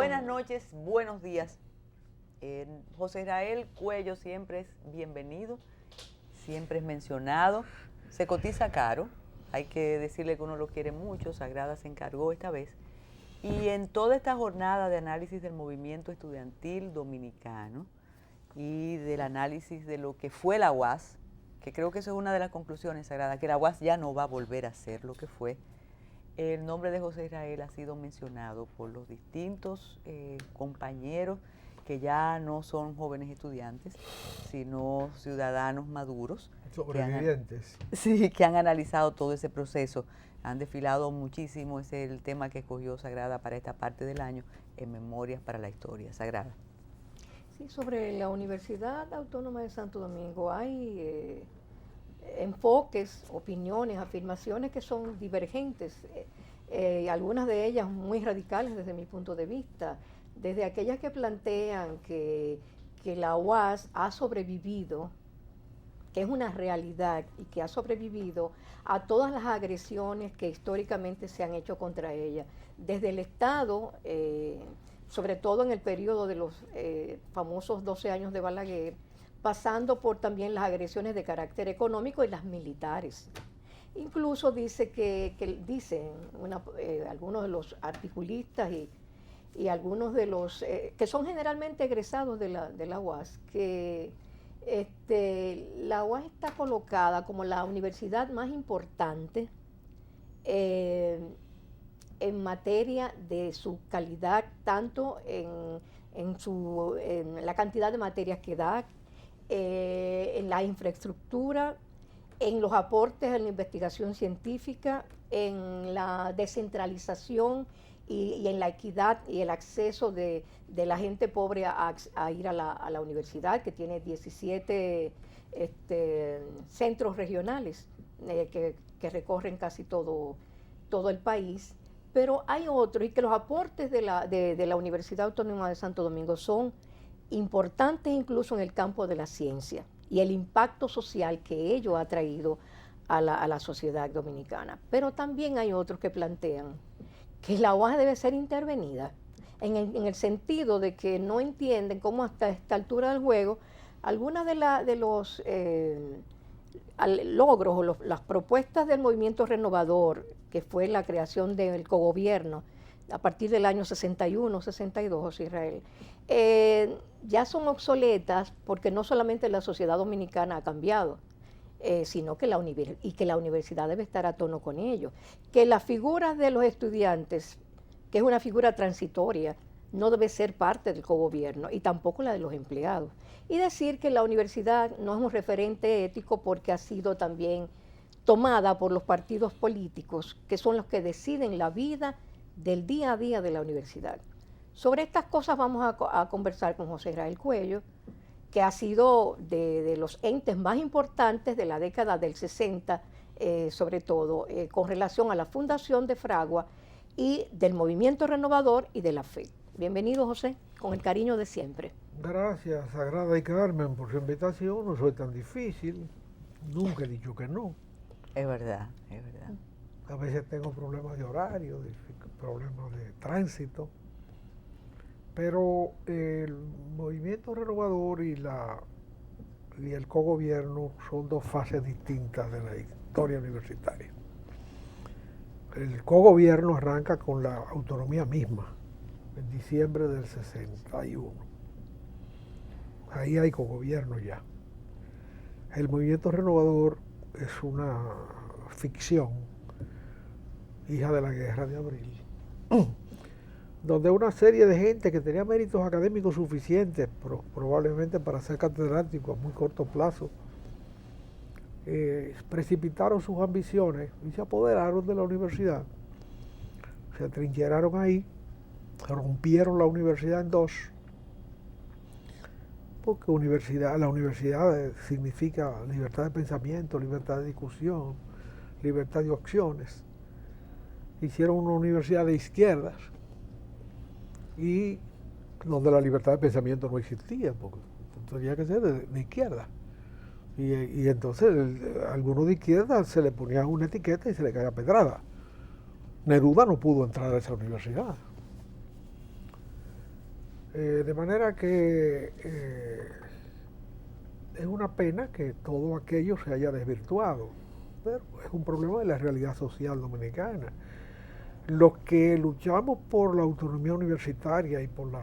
Buenas noches, buenos días. José Israel Cuello siempre es bienvenido, siempre es mencionado. Se cotiza caro, hay que decirle que uno lo quiere mucho. Sagrada se encargó esta vez. Y en toda esta jornada de análisis del movimiento estudiantil dominicano y del análisis de lo que fue la UAS, que creo que eso es una de las conclusiones, Sagrada, que la UAS ya no va a volver a ser lo que fue. El nombre de José Israel ha sido mencionado por los distintos compañeros que ya no son jóvenes estudiantes, sino ciudadanos maduros. Sobrevivientes. Que han analizado todo ese proceso. Han desfilado muchísimo, ese es el tema que escogió Sagrada para esta parte del año, en Memorias para la Historia. Sagrada. Sí, sobre la Universidad Autónoma de Santo Domingo hay enfoques, opiniones, afirmaciones que son divergentes, algunas de ellas muy radicales desde mi punto de vista, desde aquellas que plantean que la UAS ha sobrevivido, que es una realidad y que ha sobrevivido a todas las agresiones que históricamente se han hecho contra ella, desde el Estado, sobre todo en el periodo de los famosos 12 años de Balaguer, pasando por también las agresiones de carácter económico y las militares. Incluso dicen algunos de los articulistas y algunos de los que son generalmente egresados de la UAS, que la UAS está colocada como la universidad más importante en materia de su calidad, tanto en la cantidad de materias que da, en la infraestructura, en los aportes a la investigación científica, en la descentralización y en la equidad y el acceso de la gente pobre a ir a la universidad, que tiene 17 centros regionales que recorren casi todo el país. Pero hay otros, y que los aportes de la Universidad Autónoma de Santo Domingo son importantes incluso en el campo de la ciencia y el impacto social que ello ha traído a la sociedad dominicana. Pero también hay otros que plantean que la UAS debe ser intervenida, en el sentido de que no entienden cómo hasta esta altura del juego algunas de los logros o las propuestas del movimiento renovador, que fue la creación del cogobierno a partir del año 61, 62, José Israel, ya son obsoletas porque no solamente la sociedad dominicana ha cambiado, sino que la universidad debe estar a tono con ello. Que las figuras de los estudiantes, que es una figura transitoria, no debe ser parte del cogobierno y tampoco la de los empleados. Y decir que la universidad no es un referente ético porque ha sido también tomada por los partidos políticos, que son los que deciden la vida del día a día de la universidad. Sobre estas cosas vamos a conversar con José Israel Cuello, que ha sido de los entes más importantes de la década del 60, sobre todo con relación a la fundación de Fragua y del movimiento renovador y de la FED. Bienvenido, José, con el cariño de siempre. Gracias, Sagrada y Carmen, por su invitación. No soy tan difícil, nunca he dicho que no. Es verdad, es verdad. A veces tengo problemas de horario, problemas de tránsito, pero el movimiento renovador y el cogobierno son dos fases distintas de la historia universitaria. El cogobierno arranca con la autonomía misma, en diciembre del 61. Ahí hay cogobierno ya. El movimiento renovador es una ficción, hija de la Guerra de Abril, donde una serie de gente que tenía méritos académicos suficientes, probablemente para ser catedrático a muy corto plazo, precipitaron sus ambiciones y se apoderaron de la universidad. Se atrincheraron ahí, rompieron la universidad en dos, porque la universidad significa libertad de pensamiento, libertad de discusión, libertad de opciones. Hicieron una universidad de izquierdas y donde la libertad de pensamiento no existía, porque tenía que ser de izquierda. Y entonces algunos de izquierda se le ponía una etiqueta y se le caía pedrada. Neruda no pudo entrar a esa universidad. De manera que es una pena que todo aquello se haya desvirtuado, pero es un problema de la realidad social dominicana. Los que luchamos por la autonomía universitaria y por la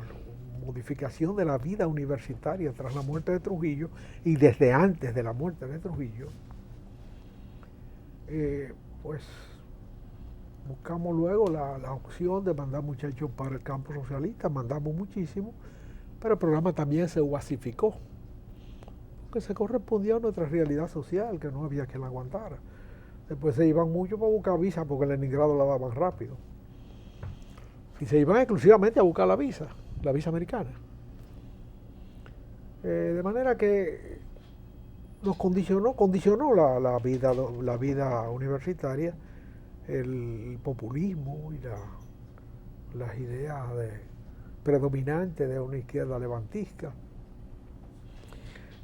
modificación de la vida universitaria tras la muerte de Trujillo y desde antes de la muerte de Trujillo, pues buscamos luego la opción de mandar muchachos para el campo socialista, mandamos muchísimo, pero el programa también se huasificó, porque se correspondía a nuestra realidad social, que no había quien la aguantara. Después se iban mucho para buscar visa, porque en Leningrado la daban rápido. Y se iban exclusivamente a buscar la visa americana. De manera que nos condicionó la vida universitaria, el populismo y las ideas predominantes de una izquierda levantisca.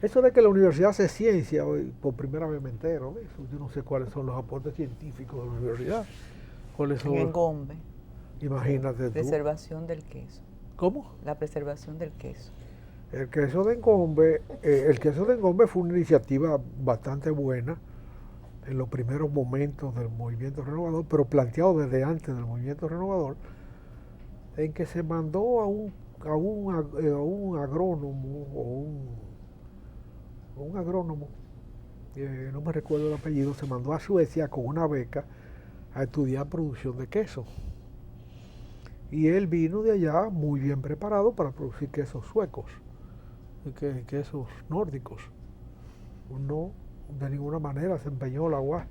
Eso de que la universidad hace ciencia, hoy por primera vez me entero, eso, yo no sé cuáles son los aportes científicos de la universidad. ¿Cuáles son? En Engombe. Imagínate tú. Preservación del queso. ¿Cómo? La preservación del queso. El queso de Engombe fue una iniciativa bastante buena en los primeros momentos del movimiento renovador, pero planteado desde antes del movimiento renovador, en que se mandó a un agrónomo un agrónomo, no me recuerdo el apellido, se mandó a Suecia con una beca a estudiar producción de queso. Y él vino de allá muy bien preparado para producir quesos suecos, quesos nórdicos. No de ninguna manera se empeñó la UAS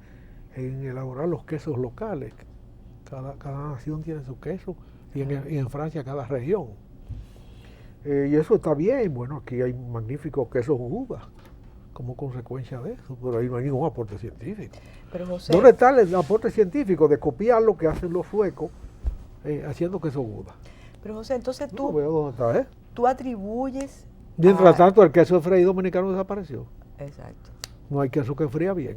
en elaborar los quesos locales. Cada nación tiene su queso y en Francia cada región. Y eso está bien. Bueno, aquí hay magníficos quesos Uva como consecuencia de eso, pero ahí no hay ningún aporte científico. Pero José, ¿dónde está el aporte científico de copiar lo que hacen los suecos haciendo queso Uva? Pero José, entonces No veo dónde está, tú atribuyes... Mientras tanto, el queso de freír dominicano desapareció. Exacto. No hay queso que fría bien.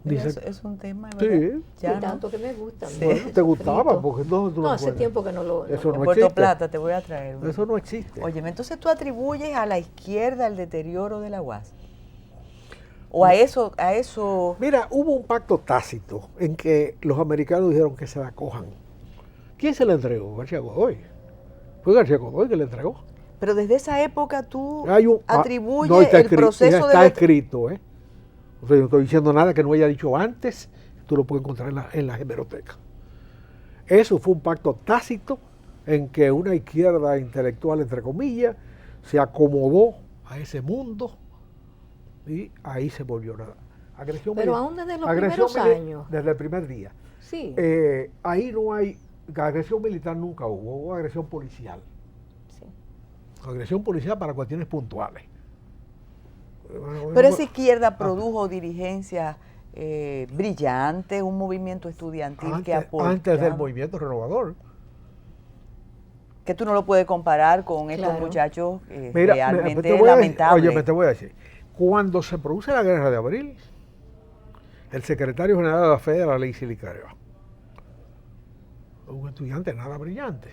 Es un tema, ¿verdad? Sí. Ya no. Tanto que me gusta. Sí. Bueno, te gustaba, porque entonces tú no hace tiempo que no lo... Eso no en Puerto existe. Plata te voy a traer. Eso no existe. Óyeme, entonces tú atribuyes a la izquierda el deterioro de la UAS. O a eso... Mira, hubo un pacto tácito en que los americanos dijeron que se la cojan. ¿Quién se la entregó? García Godoy. Fue García Godoy que le entregó. Pero desde esa época tú atribuyes no, el proceso está escrito, O sea, yo no estoy diciendo nada que no haya dicho antes, tú lo puedes encontrar en la hemeroteca. Eso fue un pacto tácito en que una izquierda intelectual, entre comillas, se acomodó a ese mundo y ahí se volvió nada. Pero aún desde los primeros años. Desde el primer día. Sí. Ahí no hay, agresión militar nunca hubo agresión policial. Sí. Agresión policial para cuestiones puntuales. Pero esa izquierda produjo dirigencias brillantes, un movimiento estudiantil que apoyaba. Antes del movimiento renovador. Que tú no lo puedes comparar con estos muchachos Mira, realmente lamentables. Oye, te voy a decir, cuando se produce la Guerra de Abril, el secretario general de la FED era Alexis Licario, un estudiante nada brillante.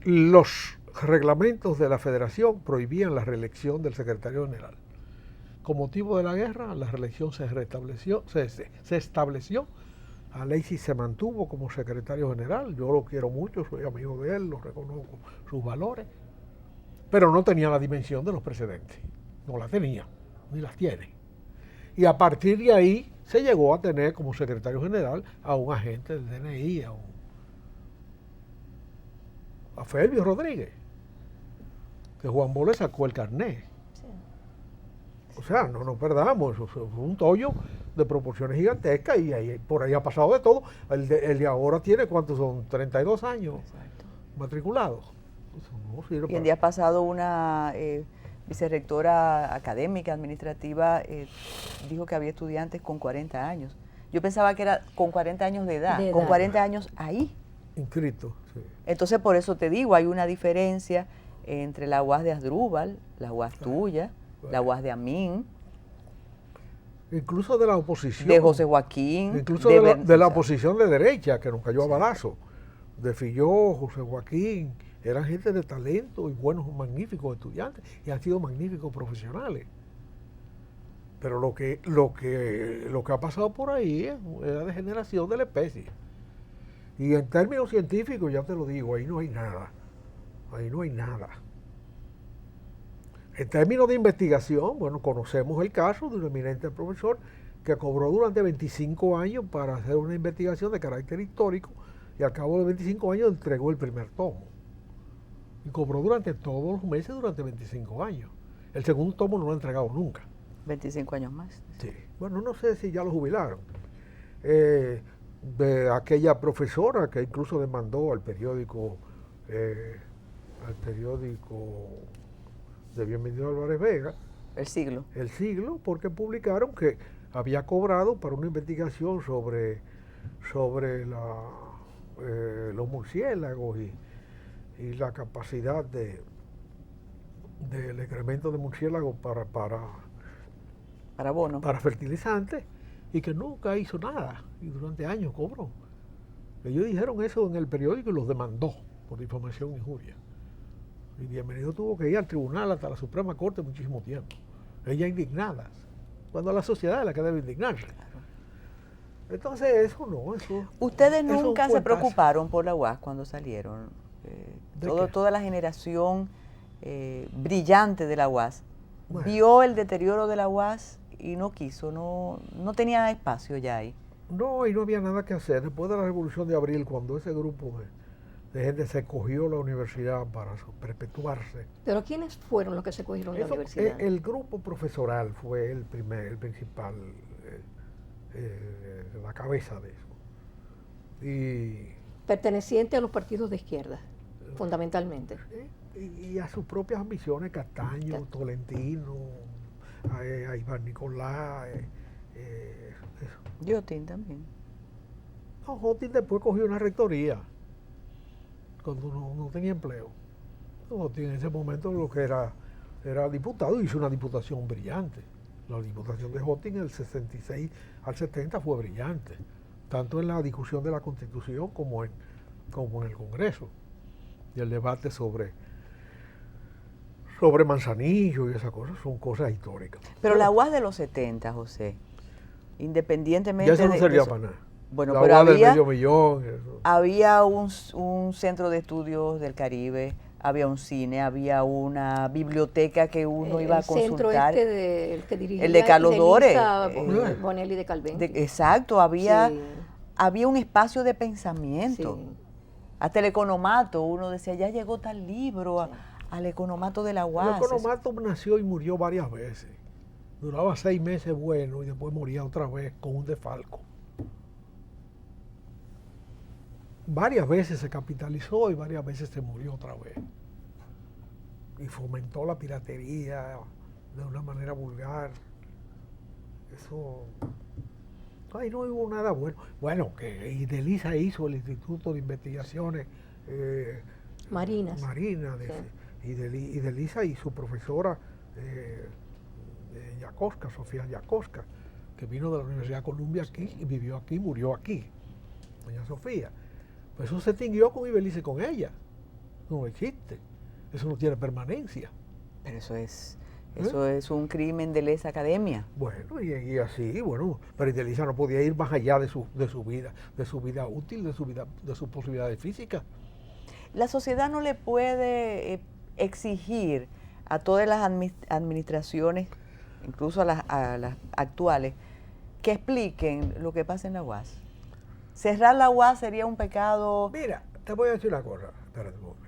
Los reglamentos de la Federación prohibían la reelección del secretario general. Con motivo de la guerra, la reelección se estableció. Alexis se mantuvo como secretario general. Yo lo quiero mucho, soy amigo de él, lo reconozco sus valores, pero no tenía la dimensión de los precedentes. No la tenía, ni las tiene. Y a partir de ahí se llegó a tener como secretario general a un agente del DNI, a Felvio Rodríguez, que Juan Bo le sacó el carné. Sí. O sea, no nos perdamos, eso fue un tollo de proporciones gigantescas y ahí, por ahí ha pasado de todo. El de ahora tiene, ¿cuántos son? 32 años. Exacto. Matriculados. Y el día pasado una vicerrectora académica, administrativa, dijo que había estudiantes con 40 años. Yo pensaba que era con 40 años de edad. Con 40 años ahí. Inscrito, sí. Entonces, por eso te digo, hay una diferencia entre la UAS de Asdrúbal, la UAS tuya, la UAS de Amin. Incluso de la oposición. De José Joaquín. Incluso de la oposición de derecha, que nos cayó a balazo. de Filló, José Joaquín, eran gente de talento y buenos, magníficos estudiantes y han sido magníficos profesionales. Pero lo que ha pasado por ahí es la degeneración de la especie. Y en términos científicos, ya te lo digo, ahí no hay nada. Ahí no hay nada. En términos de investigación, bueno, conocemos el caso de un eminente profesor que cobró durante 25 años para hacer una investigación de carácter histórico y al cabo de 25 años entregó el primer tomo. Y cobró durante todos los meses durante 25 años. El segundo tomo no lo ha entregado nunca. 25 años más. Sí. Bueno, no sé si ya lo jubilaron. De aquella profesora que incluso demandó al periódico de Bienvenido Álvarez Vega, El Siglo. El Siglo, porque publicaron que había cobrado para una investigación sobre los murciélagos y la capacidad del excremento de murciélagos Para bono. para fertilizantes, y que nunca hizo nada, y durante años cobró. Ellos dijeron eso en el periódico y los demandó por difamación e injuria. Y Bienvenido tuvo que ir al tribunal hasta la Suprema Corte muchísimo tiempo. Ellas indignadas, cuando la sociedad es la que debe indignarse. Entonces eso no, eso... ¿Ustedes eso es un nunca se cuentazo. preocuparon por la UAS cuando salieron? ¿De qué? Toda la generación brillante de la UAS Bueno. vio el deterioro de la UAS y no quiso, no tenía espacio ya ahí. No, y no había nada que hacer. Después de la Revolución de Abril, cuando ese grupo de gente se cogió la universidad para perpetuarse. Pero ¿quiénes fueron los que se cogieron la Eso, universidad? el grupo profesoral fue el principal, la cabeza de eso. Y Perteneciente a los partidos de izquierda, fundamentalmente. y a sus propias ambiciones, Castaño, Tolentino, a Iván Nicolás, eso. Yotin también. No, Jotin después cogió una rectoría cuando no tenía empleo. Jotin en ese momento lo que era diputado, hizo una diputación brillante. La diputación de Jotin del 66 al 70 fue brillante, tanto en la discusión de la Constitución como en el Congreso, y el debate sobre Manzanillo y esas cosas son cosas históricas. Pero la UAS de los 70, José, independientemente Ya eso no de servía eso. para nada. Bueno, La pero UAS del había, medio millón, eso. había un centro de estudios del Caribe, había un cine, había una biblioteca que uno iba a centro consultar. el que dirigía El de Carlos Dore. Idelisa Bonelli de Calventi. Exacto, había Sí, un espacio de pensamiento. sí. Hasta el economato, uno decía, ya llegó tal libro Sí. al economato de la El UAS. economato nació y murió varias veces. Duraba 6 meses bueno y después moría otra vez con un desfalco. Varias veces se capitalizó y varias veces se murió otra vez. Y fomentó la piratería de una manera vulgar. Eso... Ay, no hubo nada bueno. Bueno, que Idelisa hizo el Instituto de Investigaciones Marinas. Idelisa y su profesora Yacosca, Sofía Yacosca, que vino de la Universidad de Columbia aquí y vivió aquí, murió aquí, doña Sofía. Pues eso se extinguió con Idelisa y con ella. No existe. Eso no tiene permanencia. Pero eso es un crimen de lesa academia. Bueno, y así, bueno, pero Idelisa no podía ir más allá de su vida útil, de sus posibilidades físicas. La sociedad no le puede exigir a todas las administraciones, incluso a las actuales, que expliquen lo que pasa en la UAS. Cerrar la UAS sería un pecado. Mira, te voy a decir una cosa, espérate un momento.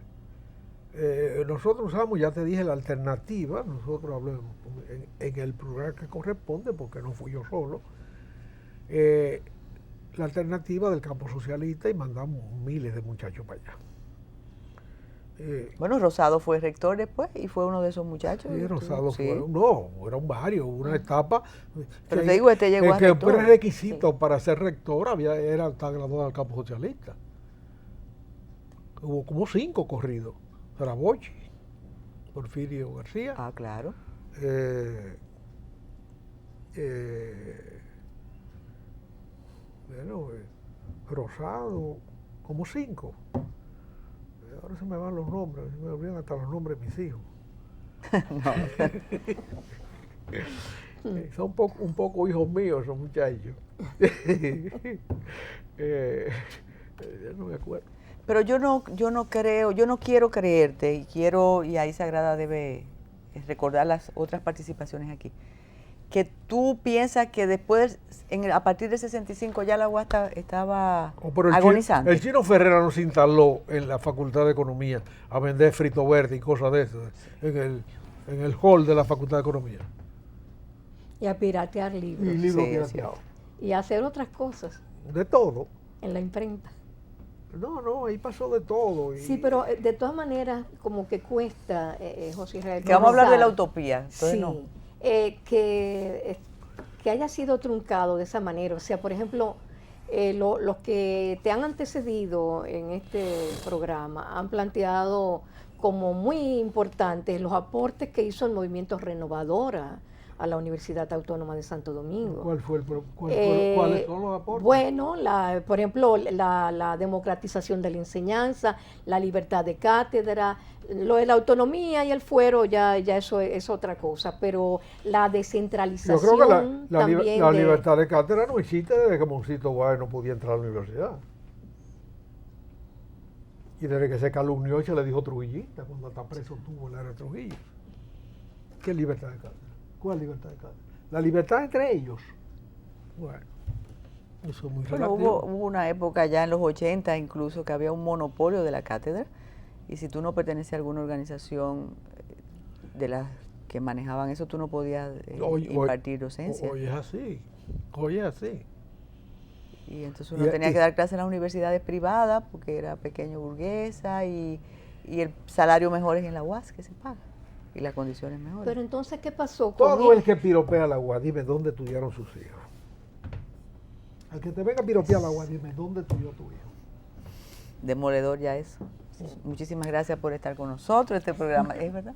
Nosotros usamos, ya te dije, la alternativa, nosotros hablamos en el programa que corresponde, porque no fui yo solo, la alternativa del campo socialista y mandamos miles de muchachos para allá. Bueno, Rosado fue rector después y fue uno de esos muchachos. Sí, Rosado Sí. fue, no, eran varios, una etapa. Pero te digo, este llegó a que rector. el requisito para ser rector era estar graduado del campo socialista. Hubo como 5 corridos. Sarabochi, Porfirio García, Ah, claro. Rosado, como 5. Ahora se me van los nombres, se me olvidan hasta los nombres de mis hijos. Son un poco hijos míos esos muchachos. No me acuerdo. Pero yo no quiero creerte, y ahí Sagrada debe recordar las otras participaciones aquí, que tú piensas que después, a partir de 65, ya la UAS estaba agonizando. El Chino Ferrera nos instaló en la Facultad de Economía a vender frito verde y cosas de esas, en el hall de la Facultad de Economía. Y a piratear libros. Y libros pirateados. Y a hacer otras cosas. De todo. En la imprenta. No, ahí pasó de todo. Sí, pero de todas maneras, como que cuesta, José Israel. Que vamos a hablar de la utopía. Entonces sí, no. Que haya sido truncado de esa manera. O sea, por ejemplo, los que te han antecedido en este programa han planteado como muy importantes los aportes que hizo el movimiento Renovadora a la Universidad Autónoma de Santo Domingo. ¿Cuáles son los aportes? Bueno, por ejemplo, la democratización de la enseñanza, la libertad de cátedra, lo de la autonomía y el fuero, ya eso es otra cosa, pero la descentralización. Yo creo que también la libertad de cátedra no existe desde que Moncito Guay no podía entrar a la universidad. Y desde que se calumnió y se le dijo trujillista, cuando está preso tuvo el área de Trujillo. ¿Qué libertad de cátedra? ¿Cuál libertad de cátedra? La libertad entre ellos. Bueno, eso es muy relativo. Hubo una época ya en los 80 incluso que había un monopolio de la cátedra, y si tú no pertenecías a alguna organización de las que manejaban eso, tú no podías impartir docencia. Hoy es así, hoy es así. Y entonces uno tenía que dar clases en las universidades privadas porque era pequeño burguesa, y el salario mejor es en la UAS que se paga. Y las condiciones mejores. Pero entonces, ¿qué pasó con todo el que piropea la UAS, dime dónde estudiaron sus hijos? Al que te venga a piropear la UAS, dime dónde estudió tu hijo. Demoledor ya eso. Muchísimas gracias por estar con nosotros. Este programa, ¿es verdad?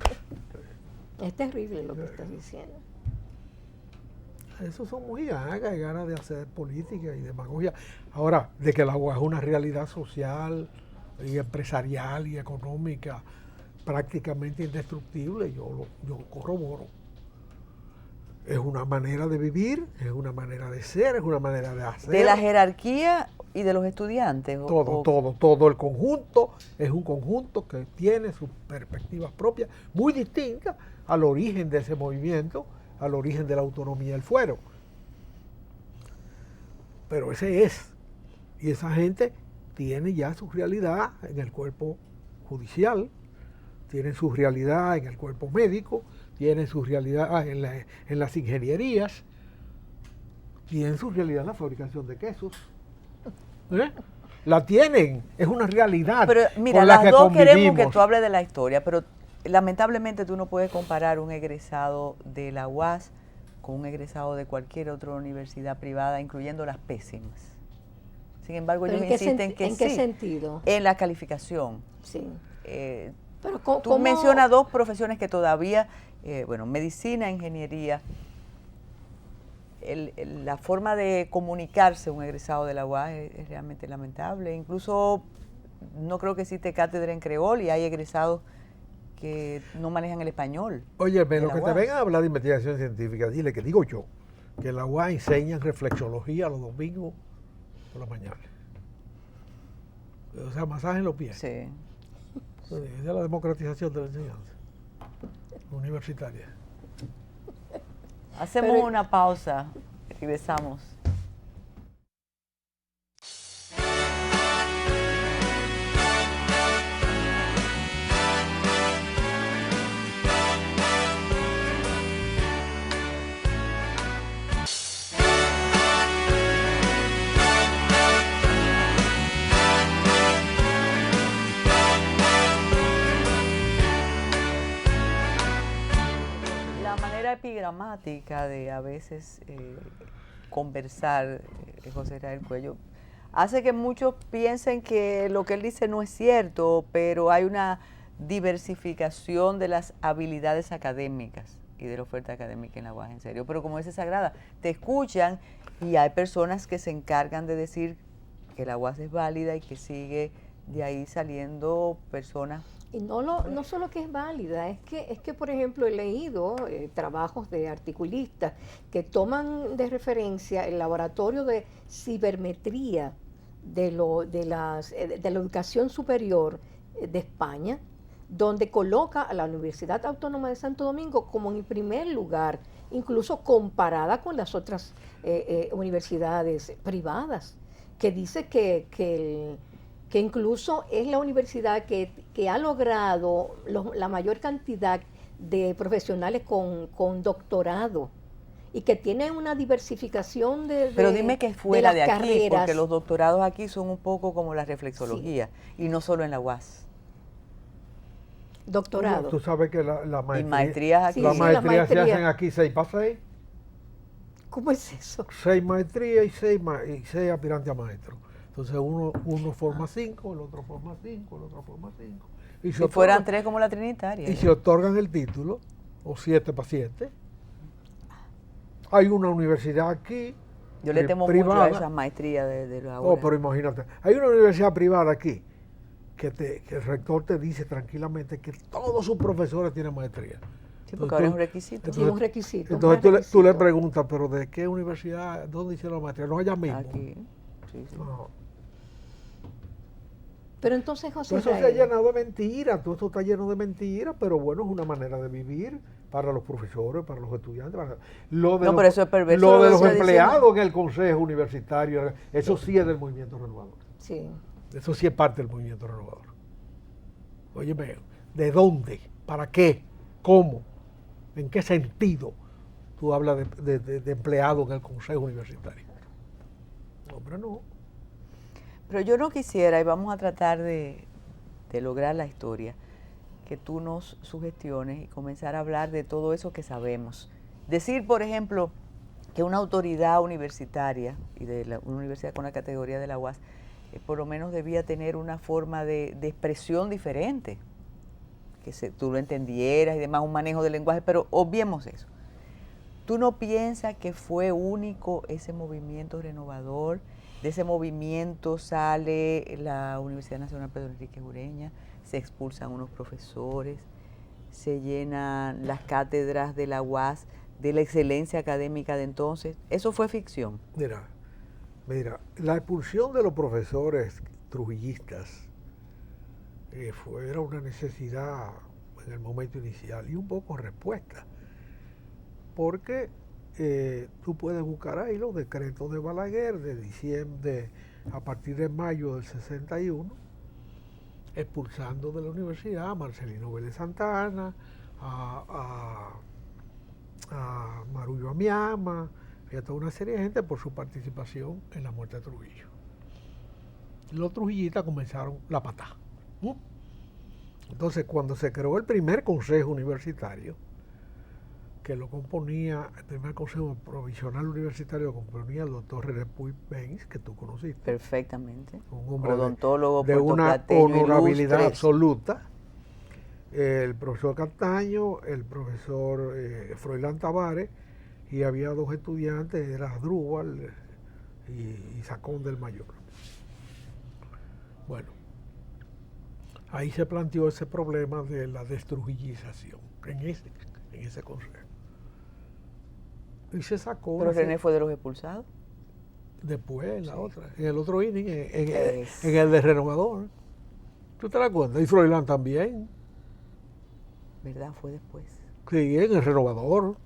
Es terrible lo que estás diciendo. Esos son muy ganas de hacer política y demagogia. Ahora, de que la UAS es una realidad social y empresarial y económica prácticamente indestructible, yo corroboro. Es una manera de vivir, es una manera de ser, es una manera de hacer. ¿De la jerarquía y de los estudiantes? Todo el conjunto es un conjunto que tiene sus perspectivas propias, muy distintas al origen de ese movimiento, al origen de la autonomía del fuero. Pero ese es. Y esa gente tiene ya su realidad en el cuerpo judicial, tienen su realidad en el cuerpo médico, tienen su realidad en las ingenierías, tienen su realidad en la fabricación de quesos. La tienen, es una realidad. Pero mira, con la las que dos convivimos. queremos que tú hables de la historia, pero lamentablemente tú no puedes comparar un egresado de la UAS con un egresado de cualquier otra universidad privada, incluyendo las pésimas. Sin embargo, ellos insisten que sí. ¿En qué sentido? En la calificación. Sí. Pero tú mencionas dos profesiones que todavía, medicina, ingeniería, la forma de comunicarse un egresado de la UAS es realmente lamentable. Incluso no creo que existe cátedra en creol y hay egresados que no manejan el español. Oye, pero que te vengan a hablar de investigación científica, dile que digo yo, que en la UAS enseñan reflexología los domingos por la mañana. O sea, masaje en los pies. Sí. Esa es la democratización de la enseñanza universitaria. Hacemos una pausa, regresamos. Epigramática de a veces conversar, José Israel Cuello, hace que muchos piensen que lo que él dice no es cierto, pero hay una diversificación de las habilidades académicas y de la oferta académica en la UAS, en serio. Pero como dice Sagrada, te escuchan y hay personas que se encargan de decir que la UAS es válida y que sigue de ahí saliendo personas. Y no solo que es válida, es que por ejemplo, he leído trabajos de articulistas que toman de referencia el laboratorio de cibermetría de la educación superior de España, donde coloca a la Universidad Autónoma de Santo Domingo como en primer lugar, incluso comparada con las otras universidades privadas, que dice que incluso es la universidad que ha logrado la mayor cantidad de profesionales con doctorado y que tiene una diversificación Pero dime que es fuera de aquí, carreras. porque los doctorados aquí son un poco como la reflexología, sí, y no solo en la UAS. Doctorado. Tú sabes que la maestría, y maestrías aquí. las maestrías se hacen aquí 6 para 6. ¿Cómo es eso? 6 maestrías y 6 aspirantes a maestro. Entonces uno forma 5, el otro forma 5, el otro forma 5. Y si fueran 3 como la trinitaria. Y se otorgan el título, o 7 para 7. Hay una universidad aquí. Yo le temo privada, mucho a esas maestrías de la Oh, pero imagínate, hay una universidad privada aquí que el rector te dice tranquilamente que todos sus profesores tienen maestría. Sí, porque ahora es un requisito. Sí, un requisito. Entonces tú le preguntas, pero ¿de qué universidad? ¿Dónde hicieron la maestría? No, allá mismo. Aquí, sí. No. Pero entonces, José Todo eso se ha llenado de mentiras, todo eso está lleno de mentiras, pero bueno, es una manera de vivir para los profesores, para los estudiantes. Pero eso es perverso. Lo de los empleados en el consejo universitario, eso sí es del movimiento renovador. Sí. Eso sí es parte del movimiento renovador. Óyeme, ¿de dónde? ¿Para qué? ¿Cómo? ¿En qué sentido tú hablas de empleados en el consejo universitario? Hombre, no. Pero yo no quisiera, y vamos a tratar de lograr la historia, que tú nos sugestiones y comenzar a hablar de todo eso que sabemos. Decir, por ejemplo, que una autoridad universitaria, y una universidad con la categoría de la UAS, por lo menos debía tener una forma de expresión diferente, que tú lo entendieras y demás, un manejo del lenguaje, pero obviemos eso. ¿Tú no piensas que fue único ese movimiento renovador? De ese movimiento sale la Universidad Nacional Pedro Enrique Ureña, se expulsan unos profesores, se llenan las cátedras de la UAS, de la excelencia académica de entonces. ¿Eso fue ficción? Mira, la expulsión de los profesores trujillistas era una necesidad en el momento inicial y un poco respuesta, porque tú puedes buscar ahí los decretos de Balaguer de diciembre, a partir de mayo del 61, expulsando de la universidad a Marcelino Vélez Santana, a Marullo Amiama y a toda una serie de gente por su participación en la muerte de Trujillo. Los trujillistas comenzaron la patada. Entonces, cuando se creó el primer consejo universitario, que lo componía, el primer consejo provisional universitario lo componía el doctor René Puig Benz, que tú conociste. Perfectamente. Un hombre odontólogo de una honorabilidad ilustre. absoluta. El profesor Castaño, el profesor Froilán Tavares, y había 2 estudiantes, era Asdrúbal y Sacón del Mayor. Bueno, ahí se planteó ese problema de la destrujillización en ese consejo. Y se sacó. Pero René fue de los expulsados. Después, en la otra, en el otro inning, en el de renovador. ¿Tú te das cuenta? Y Froilán también. ¿Verdad? Fue después. Sí, en el renovador.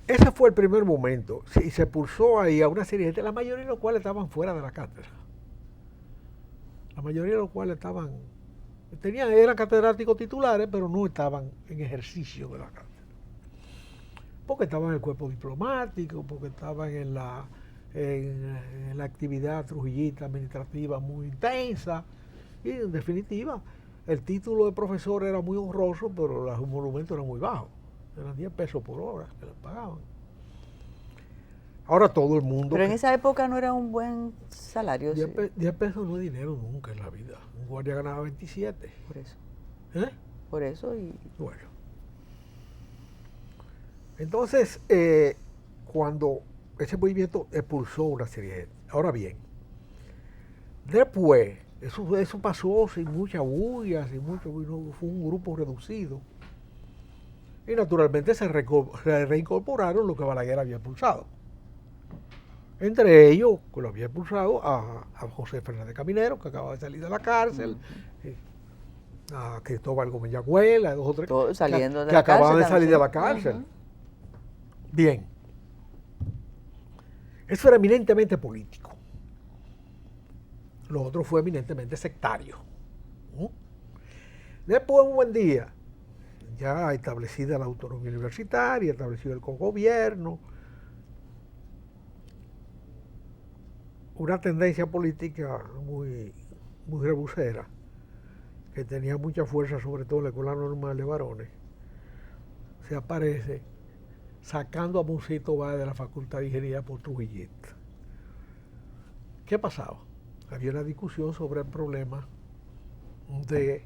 Ese fue el primer momento. Y se expulsó ahí a una serie de gente, la mayoría de los cuales estaban fuera de la cátedra. La mayoría de los cuales eran catedráticos titulares, pero no estaban en ejercicio de la cátedra. Porque estaban en el cuerpo diplomático, porque estaban en la actividad trujillista administrativa muy intensa. Y en definitiva, el título de profesor era muy honroso, pero los monumentos eran muy bajos. Eran 10 pesos por hora que les pagaban. Ahora todo el mundo... Pero en esa época no era un buen salario. 10 pesos no es dinero nunca en la vida. Un guardia ganaba 27. Por eso. Por eso y... Bueno. Entonces, cuando ese movimiento expulsó una serie de gente. Ahora bien, después, eso pasó sin mucha bulla, fue un grupo reducido. Y naturalmente se reincorporaron los que Balaguer había expulsado. Entre ellos, que lo había expulsado a José Fernández Caminero, que acababa de salir de la cárcel, a Cristóbal Gómez Yagüel, a dos o tres que acababan de salir de la cárcel. Bien. Eso era eminentemente político. Lo otro fue eminentemente sectario. Después, un buen día, ya establecida la autonomía universitaria, establecido el cogobierno, una tendencia política muy rebusera, que tenía mucha fuerza, sobre todo en la Escuela Normal de Varones, se aparece sacando a Moncito Báez de la Facultad de Ingeniería por Trujillita. ¿Qué pasaba? Había una discusión sobre el problema de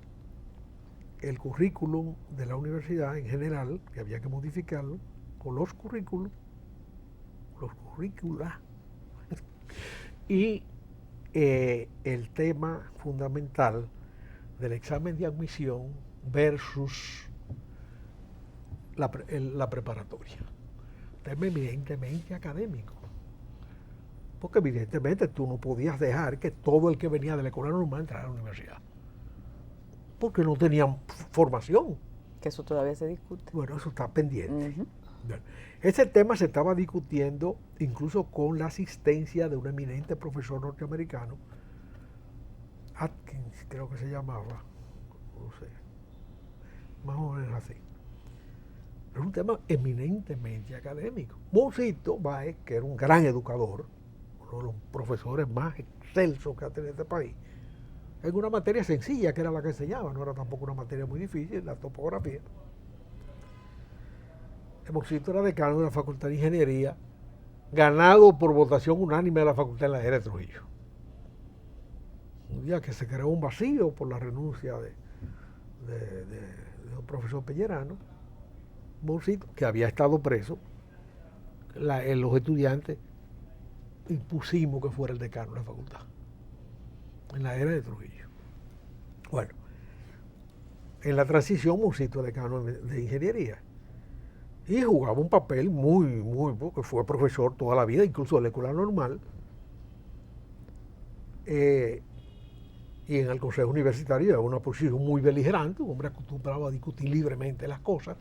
el currículum de la universidad en general, que había que modificarlo, con los currícula, y el tema fundamental del examen de admisión versus la preparatoria. Tema evidentemente académico. Porque evidentemente tú no podías dejar que todo el que venía de la escuela normal entrara a la universidad. Porque no tenían formación. Que eso todavía se discute. Bueno, eso está pendiente. Bueno, ese tema se estaba discutiendo incluso con la asistencia de un eminente profesor norteamericano, Atkins, creo que se llamaba, no sé, más o menos así. Es un tema eminentemente académico. Moncito Báez, que era un gran educador, uno de los profesores más excelsos que ha tenido este país, en una materia sencilla que era la que enseñaba, no era tampoco una materia muy difícil, la topografía. Moncito era decano de la Facultad de Ingeniería, ganado por votación unánime de la Facultad de la de Trujillo. Un día que se creó un vacío por la renuncia de un profesor Pellerano, Moncito, que había estado preso, los estudiantes impusimos que fuera el decano de la facultad, en la era de Trujillo. Bueno, en la transición Moncito decano de Ingeniería. Y jugaba un papel porque fue profesor toda la vida, incluso de la escuela normal. Y en el consejo universitario era una posición muy beligerante, un hombre acostumbrado a discutir libremente las cosas.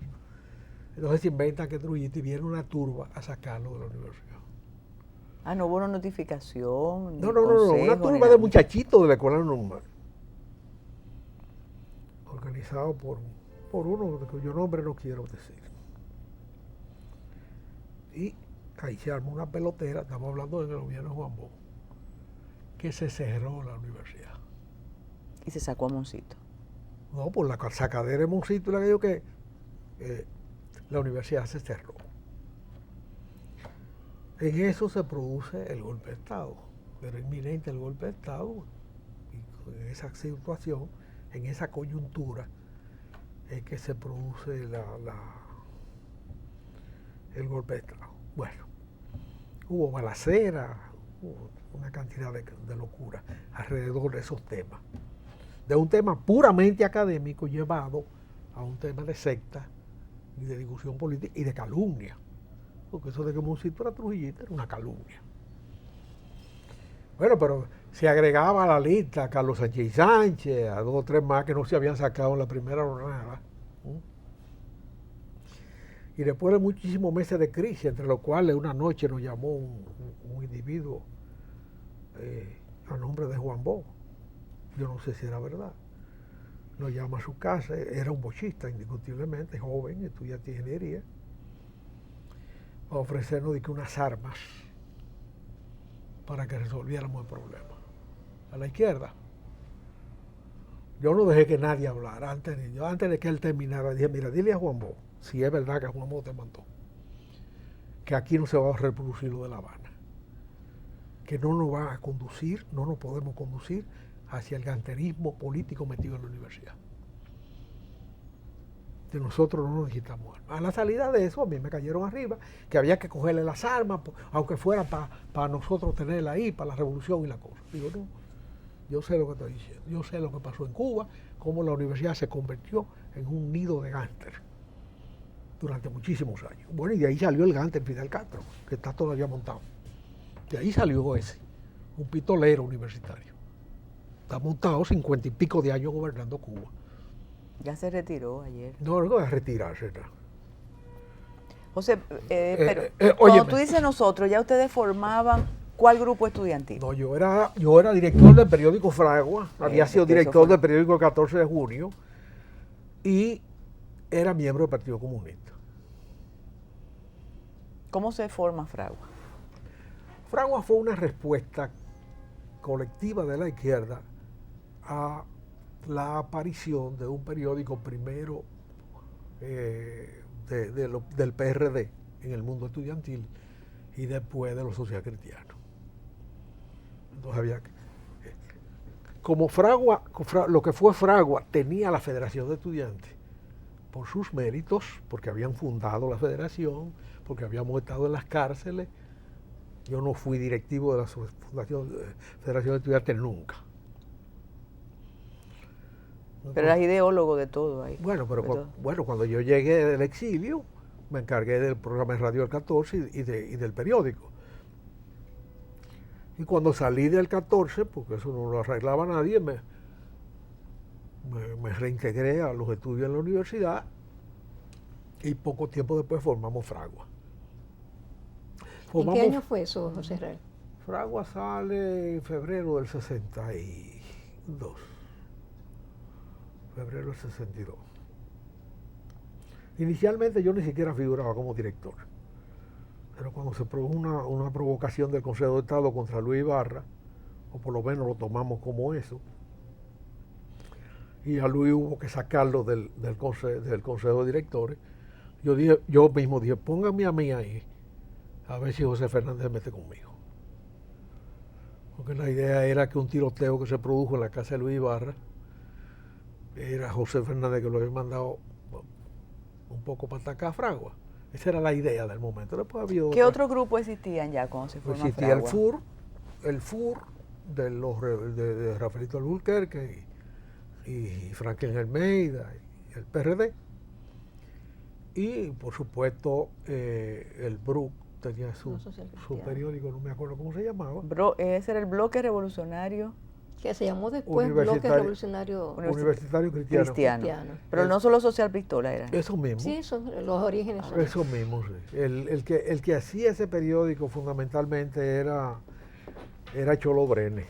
Entonces se inventa que Trujillo viene una turba a sacarlo de la universidad. Ah, no hubo una notificación. No, una turba de muchachitos de la escuela normal. Organizado por uno cuyo nombre no quiero decir. Y ahí se armó una pelotera, estamos hablando del gobierno de Juan Bosch, que se cerró la universidad. Y se sacó a Moncito. No, por la sacadera de Moncito, la universidad se cerró. En eso se produce el golpe de Estado, pero inminente el golpe de Estado, y en esa situación, en esa coyuntura, es que se produce el golpe de Estado. Bueno, hubo balacera, hubo una cantidad de locura alrededor de esos temas. De un tema puramente académico llevado a un tema de secta y de discusión política y de calumnia. Porque eso de que Moncito era trujillista era una calumnia. Bueno, pero se agregaba a la lista a Carlos Sánchez Sánchez, a dos o tres más que no se habían sacado en la primera jornada. Y después de muchísimos meses de crisis, entre los cuales una noche nos llamó un individuo a nombre de Juan Bosch. Yo no sé si era verdad. Nos llama a su casa, era un bochista indiscutiblemente, joven, estudiante de ingeniería, a ofrecernos unas armas para que resolviéramos el problema. A la izquierda. Yo no dejé que nadie hablara antes de que él terminara. Dije, mira, dile a Juan Bosch, si es verdad que Juan Bosch te mandó, que aquí no se va a reproducir lo de La Habana, que no nos va a conducir, no nos podemos conducir hacia el ganterismo político metido en la universidad. de nosotros no nos quitamos armas. A la salida de eso, a mí me cayeron arriba, que había que cogerle las armas, aunque fuera para nosotros tenerla ahí, para la revolución y la cosa. Digo, no, yo sé lo que estoy diciendo, yo sé lo que pasó en Cuba, cómo la universidad se convirtió en un nido de gánster durante muchísimos años. Bueno, y de ahí salió el gánster Fidel Castro, que está todavía montado. De ahí salió ese, un pistolero universitario. Está montado 50 y pico de años gobernando Cuba. Ya se retiró ayer. No va a retirarse. ¿No? José, pero cuando óyeme. tú dices nosotros, ya ustedes formaban, ¿cuál grupo estudiantil? No, yo era director del periódico Fragua, había sido que eso director fue. del periódico el 14 de junio y era miembro del Partido Comunista. ¿Cómo se forma Fragua? Fragua fue una respuesta colectiva de la izquierda a la aparición de un periódico primero del PRD en el mundo estudiantil y después de los socialcristianos. Entonces había como Fragua, lo que fue Fragua tenía la Federación de Estudiantes por sus méritos, porque habían fundado la federación, porque habíamos estado en las cárceles. Yo no fui directivo de la Federación de Estudiantes nunca. Pero eras ideólogo de todo ahí. Bueno, pero de todo. cuando yo llegué del exilio, me encargué del programa de Radio del 14 y del periódico. Y cuando salí del 14, porque eso no lo arreglaba nadie, me reintegré a los estudios en la universidad y poco tiempo después formamos Fragua. ¿En qué año fue eso, José Israel? Fragua sale en febrero del 62. Febrero del 62. Inicialmente yo ni siquiera figuraba como director. Pero cuando se produjo una provocación del Consejo de Estado contra Luis Ibarra, o por lo menos lo tomamos como eso, y a Luis hubo que sacarlo del Consejo de Directores, yo mismo dije, póngame a mí ahí, a ver si José Fernández se mete conmigo. Porque la idea era que un tiroteo que se produjo en la casa de Luis Ibarra, era José Fernández que lo había mandado un poco para atacar a Fragua. Esa era la idea del momento. Después había ¿Qué otros grupos existían ya cuando se formó existía Fragua? el FUR de Rafaelito Alburquerque y Franklin Almeida y el PRD. Y por supuesto el BRUC tenía su periódico, no me acuerdo cómo se llamaba. Ese era el Bloque Revolucionario Que se llamó después Bloque Revolucionario Universitario Cristiano. Pero no solo Social Pistola era. Eso mismo. Sí, son los orígenes. Eso mismo, sí. El que hacía ese periódico fundamentalmente era Cholo Brenes.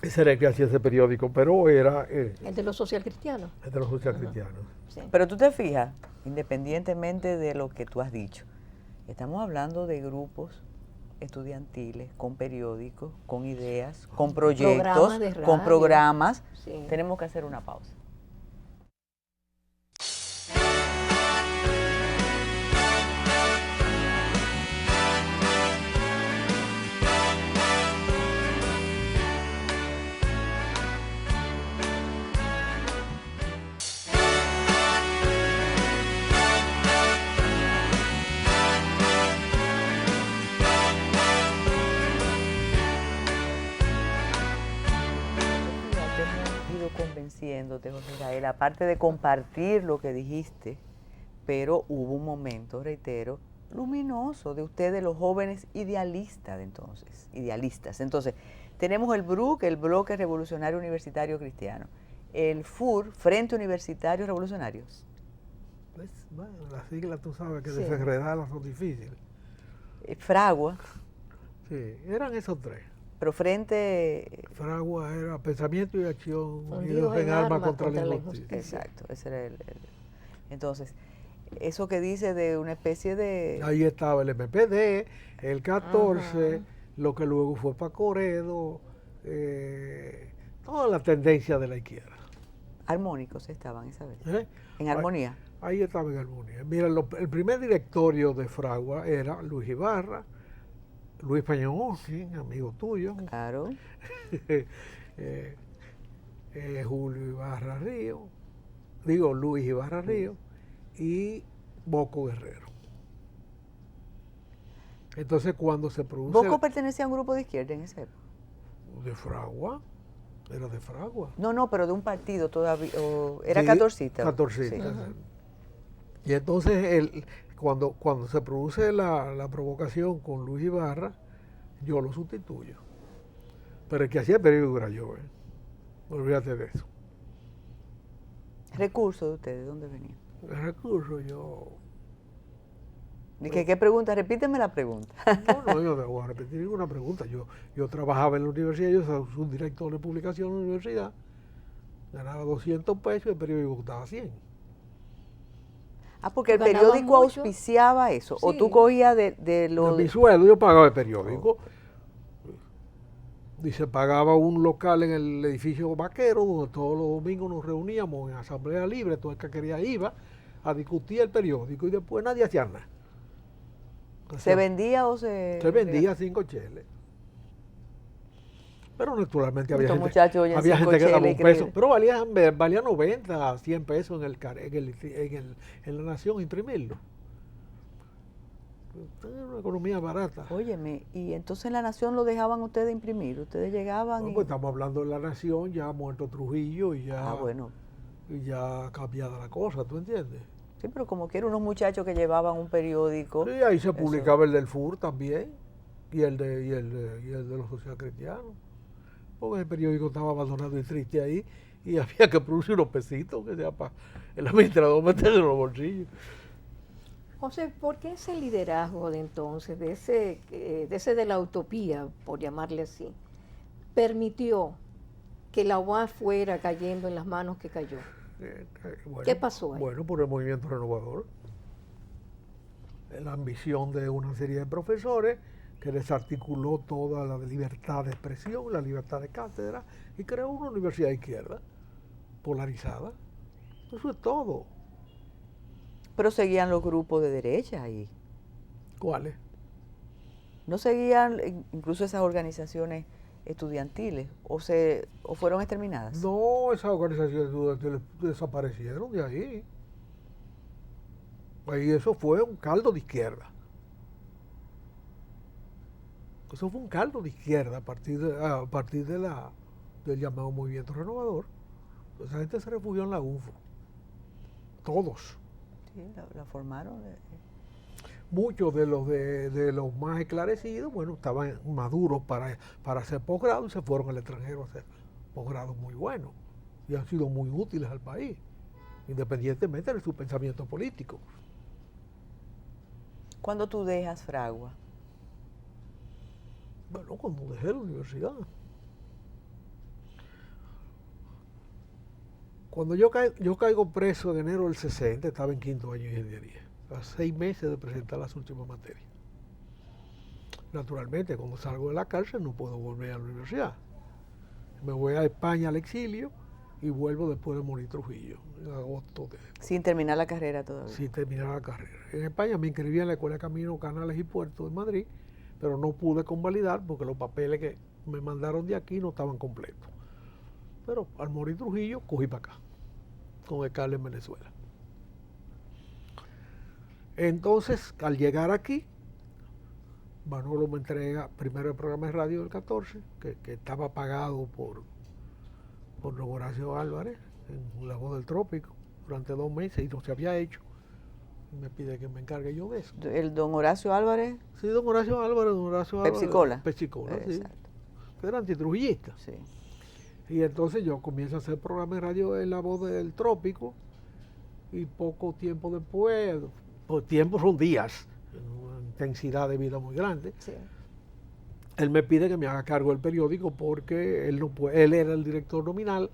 Ese era el que hacía ese periódico, pero era el de los socialcristianos. El de los socialcristianos. Sí. Pero tú te fijas, independientemente de lo que tú has dicho, estamos hablando de grupos estudiantiles, con periódicos, con ideas, con proyectos, con programas. Sí. Tenemos que hacer una pausa. Convenciéndote, José Israel, aparte de compartir lo que dijiste, pero hubo un momento, reitero, luminoso de ustedes, los jóvenes idealistas de entonces, idealistas. Entonces, tenemos el BRUC, el Bloque Revolucionario Universitario Cristiano, el FUR, Frente Universitario Revolucionarios. Pues, bueno, las siglas tú sabes que Sí. desenredarlas son difíciles. Fragua, Sí, eran esos tres. pero Frente... Fragua era pensamiento y acción Unidos en armas contra la injusticia. Exacto, ese era el... Entonces, eso que dice de una especie de... Ahí estaba el MPD, el 14, Ajá. lo que luego fue para Coredo, toda la tendencia de la izquierda. Armónicos estaban esa vez, ¿Eh? en armonía. Ahí estaba en armonía. Mira, el primer directorio de Fragua era Luis Ibarra, Luis Pañón, amigo tuyo, Claro. Julio Ibarra Río, Luis Ibarra Río y Boco Guerrero. Entonces cuando se produce... ¿Boco pertenecía a un grupo de izquierda en esa época? De Fragua, era de Fragua. No, pero de un partido todavía, era Sí, catorcita. Catorcita. Sí. Y entonces cuando se produce la provocación con Luis Ibarra, yo lo sustituyo. Pero el que hacía el periódico era yo, olvídate de eso. ¿Recursos de ustedes? ¿Dónde venían? El recurso yo... ¿Qué pregunta? Repíteme la pregunta. No, yo no voy a repetir ninguna pregunta. Yo trabajaba en la universidad, yo soy subdirector de publicación en la universidad, ganaba 200 pesos y el periódico costaba 100. Ah, porque el ¿Ganaba periódico mucho? auspiciaba eso. ¿O Sí. tú cogías de lo De mi sueldo yo pagaba el periódico. Y se pagaba un local en el edificio Vaquero, donde todos los domingos nos reuníamos en asamblea libre, todo el que quería iba a discutir el periódico y después nadie hacía nada. ¿Se vendía o se...? Se vendía 5 cheles. Pero naturalmente había Estos gente, muchachos oyen había 5 gente que daba cheles y un peso, creen. pero valía 90, 100 pesos en la Nación imprimirlo. Era una economía barata. Óyeme, y entonces en La Nación lo dejaban ustedes imprimir. Ustedes llegaban No, y... pues estamos hablando de la Nación, ya muerto Trujillo y ya, Ah, bueno. y ya cambiada la cosa, ¿tú entiendes? Sí, pero como que eran unos muchachos que llevaban un periódico. Sí, ahí se eso. publicaba el del FUR también y el de los social cristianos. Porque el periódico estaba abandonado y triste ahí y había que producir unos pesitos que sea para el administrador meterse en los bolsillos. José, ¿por qué ese liderazgo de entonces, de ese de la utopía, por llamarle así, permitió que la UAS fuera cayendo en las manos que cayó? Bueno, ¿Qué pasó ahí? Bueno, por el movimiento renovador. La ambición de una serie de profesores que desarticuló toda la libertad de expresión, la libertad de cátedra y creó una universidad de izquierda polarizada. Eso es todo. Pero seguían los grupos de derecha ahí. ¿Cuáles? ¿No seguían incluso esas organizaciones estudiantiles o fueron exterminadas? No, esas organizaciones estudiantiles desaparecieron de ahí. Ahí eso fue un caldo de izquierda. Eso fue un caldo de izquierda a partir del llamado movimiento renovador. Esa gente se refugió en la UFO. Todos. Sí, la formaron. Muchos de los más esclarecidos, bueno, estaban maduros para hacer posgrado y se fueron al extranjero a hacer posgrados muy buenos y han sido muy útiles al país, independientemente de su pensamiento político. ¿Cuándo tú dejas Fragua? Bueno, cuando dejé la universidad. Cuando yo caigo preso en enero del 60, estaba en quinto año de ingeniería, a 6 meses de presentar las últimas materias. Naturalmente, cuando salgo de la cárcel no puedo volver a la universidad. Me voy a España al exilio y vuelvo después de morir Trujillo, en agosto Sin terminar la carrera todavía. sin terminar la carrera. En España me inscribí en la Escuela de Caminos, Canales y Puertos de Madrid, pero no pude convalidar porque los papeles que me mandaron de aquí no estaban completos. Pero al morir Trujillo, cogí para acá, con escala en Venezuela. Entonces, al llegar aquí, Manolo me entrega primero el programa de radio del 14, que estaba pagado por don Horacio Álvarez, en La Voz del Trópico, durante 2 meses y no se había hecho. Me pide que me encargue yo de eso. El don Horacio Álvarez. Sí, don Horacio Álvarez, Pepsi-Cola. Pepsi-Cola, sí. Exacto. Que era antitrujillista. Sí. Y entonces yo comienzo a hacer programas de radio en La Voz del Trópico y poco tiempo después, por tiempo son días, una intensidad de vida muy grande, Sí. él me pide que me haga cargo del periódico porque él era el director nominal,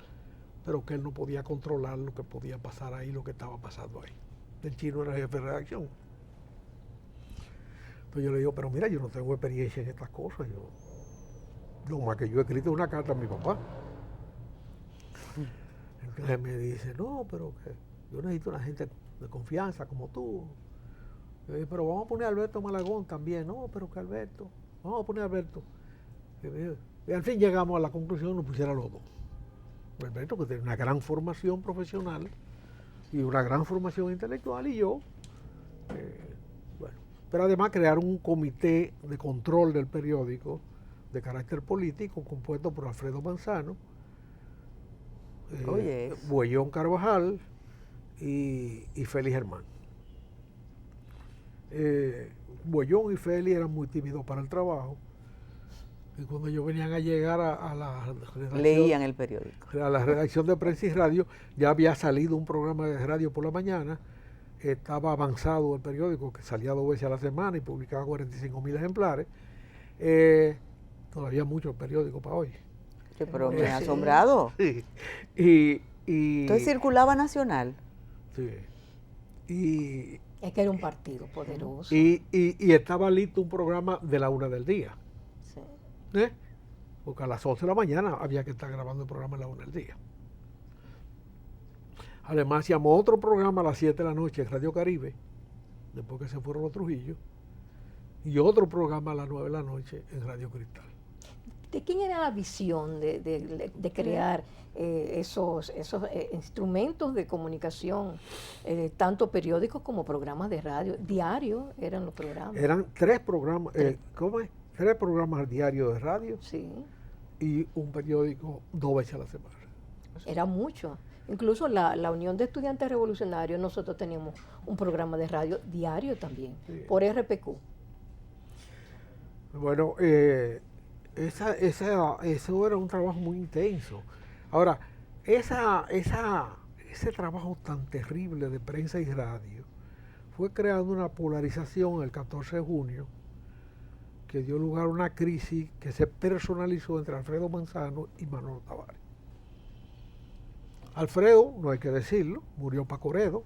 pero que él no podía controlar lo que podía pasar ahí, lo que estaba pasando ahí. El Chino era jefe de redacción. Entonces yo le digo, pero mira, yo no tengo experiencia en estas cosas. Lo más que yo he escrito es una carta a mi papá. Entonces me dice, no, pero que yo necesito una gente de confianza como tú. Yo dije, pero vamos a poner a Alberto Malagón también. No, pero que Alberto, vamos a poner a Alberto. Y al fin llegamos a la conclusión de que nos pusiera los dos. Alberto, que tiene una gran formación profesional y una gran formación intelectual, y yo, bueno, pero además crearon un comité de control del periódico de carácter político compuesto por Alfredo Manzano, Buellón Carvajal y Félix Germán. Buellón y Félix eran muy tímidos para el trabajo, y cuando ellos venían a llegar a la redacción, leían el periódico. A la redacción de Prensa y Radio, ya había salido un programa de radio por la mañana, estaba avanzado el periódico, que salía 2 veces a la semana y publicaba 45.000 ejemplares. Todavía mucho periódico para hoy. Sí, pero me ha asombrado. Sí. Entonces circulaba nacional. Sí. Es que era un partido poderoso. Y estaba listo un programa de la 1 del día. Sí. Porque a las 11 de la mañana había que estar grabando el programa a la 1 del día. Además hacíamos otro programa a las 7 de la noche en Radio Caribe, después que se fueron los Trujillo, y otro programa a las 9 de la noche en Radio Cristal. ¿De quién era la visión de crear esos instrumentos de comunicación, tanto periódicos como programas de radio? Diario eran los programas. Eran 3 programas, ¿cómo es? 3 programas diarios de radio, sí, y un periódico 2 veces a la semana. Era mucho. Incluso la Unión de Estudiantes Revolucionarios, nosotros teníamos un programa de radio diario también, sí, por RPQ. Bueno, eso era un trabajo muy intenso. Ahora, ese trabajo tan terrible de prensa y radio fue creando una polarización el 14 de junio que dio lugar a una crisis que se personalizó entre Alfredo Manzano y Manolo Tavares. Alfredo, no hay que decirlo, murió para Coredo.